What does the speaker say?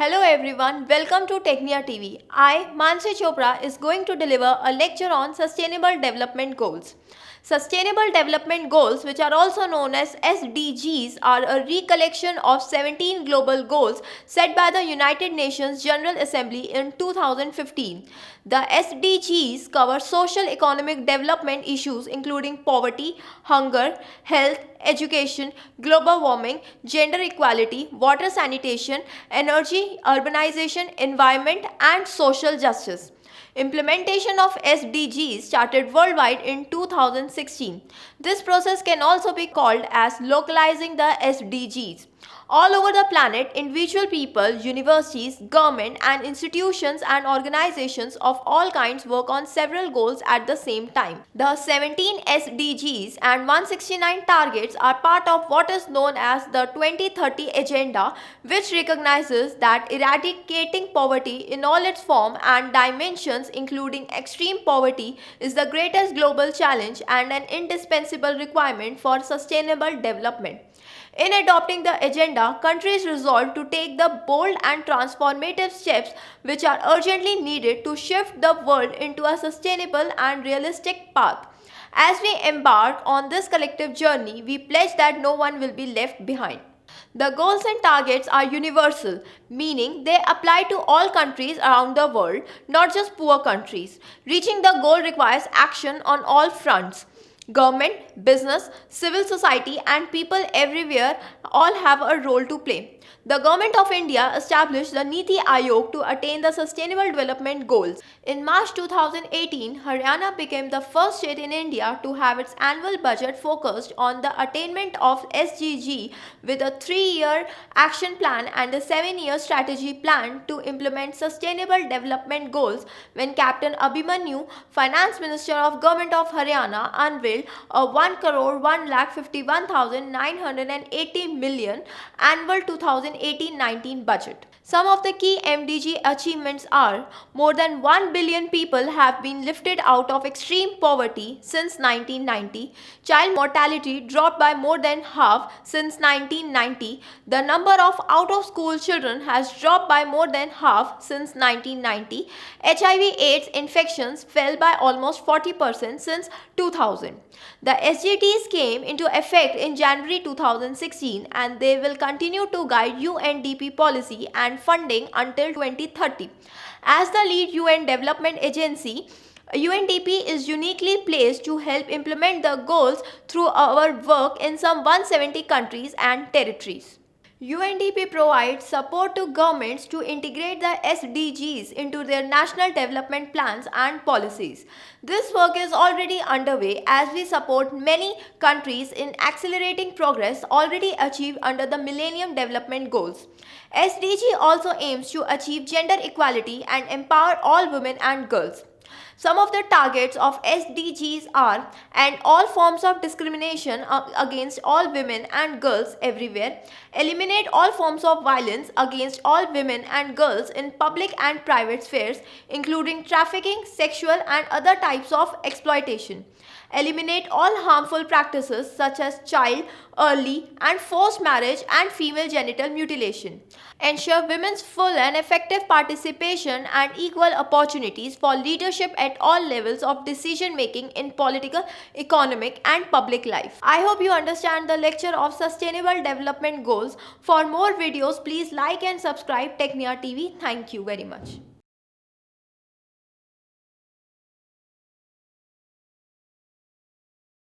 Hello everyone, welcome to Tecnia TV. I, Mansi Chopra, is going to deliver a lecture on Sustainable Development Goals. Sustainable Development Goals, which are also known as SDGs, are a recollection of 17 global goals set by the United Nations General Assembly in 2015. The SDGs cover social economic development issues including poverty, hunger, health, education, global warming, gender equality, water sanitation, energy, urbanization, environment, and social justice. Implementation of SDGs started worldwide in 2016. This process can also be called as localizing the SDGs. All over the planet, individual people, universities, government and institutions and organizations of all kinds work on several goals at the same time. The 17 SDGs and 169 targets are part of what is known as the 2030 Agenda, which recognizes that eradicating poverty in all its forms and dimensions, including extreme poverty, is the greatest global challenge and an indispensable requirement for sustainable development. In adopting the agenda, countries resolved to take the bold and transformative steps which are urgently needed to shift the world into a sustainable and realistic path. As we embark on this collective journey, we pledge that no one will be left behind. The goals and targets are universal, meaning they apply to all countries around the world, not just poor countries. Reaching the goal requires action on all fronts. Government, business, civil society and people everywhere all have a role to play. The Government of India established the Niti Aayog to attain the Sustainable Development Goals. In March 2018, Haryana became the first state in India to have its annual budget focused on the attainment of SDG with a 3-year action plan and a 7-year strategy plan to implement Sustainable Development Goals when Captain Abhimanyu, Finance Minister of Government of Haryana, unveiled a 1,151,980 million annual 2018-19 budget. Some of the key MDG achievements are: more than 1 billion people have been lifted out of extreme poverty since 1990, child mortality dropped by more than half since 1990, the number of out-of-school children has dropped by more than half since 1990, HIV/AIDS infections fell by almost 40% since 2000. The SDGs came into effect in January 2016 and they will continue to guide UNDP policy and funding until 2030. As the lead UN development agency, UNDP is uniquely placed to help implement the goals through our work in some 170 countries and territories. UNDP provides support to governments to integrate the SDGs into their national development plans and policies. This work is already underway as we support many countries in accelerating progress already achieved under the Millennium Development Goals. SDG also aims to achieve gender equality and empower all women and girls. Some of the targets of SDGs are: end all forms of discrimination against all women and girls everywhere, eliminate all forms of violence against all women and girls in public and private spheres, including trafficking, sexual and other types of exploitation, eliminate all harmful practices such as child, early and forced marriage and female genital mutilation, ensure women's full and effective participation and equal opportunities for leadership at all levels of decision making in political, economic and public life. I hope you understand the lecture of Sustainable Development Goals. For more videos, please like and subscribe Tecnia TV. Thank you very much.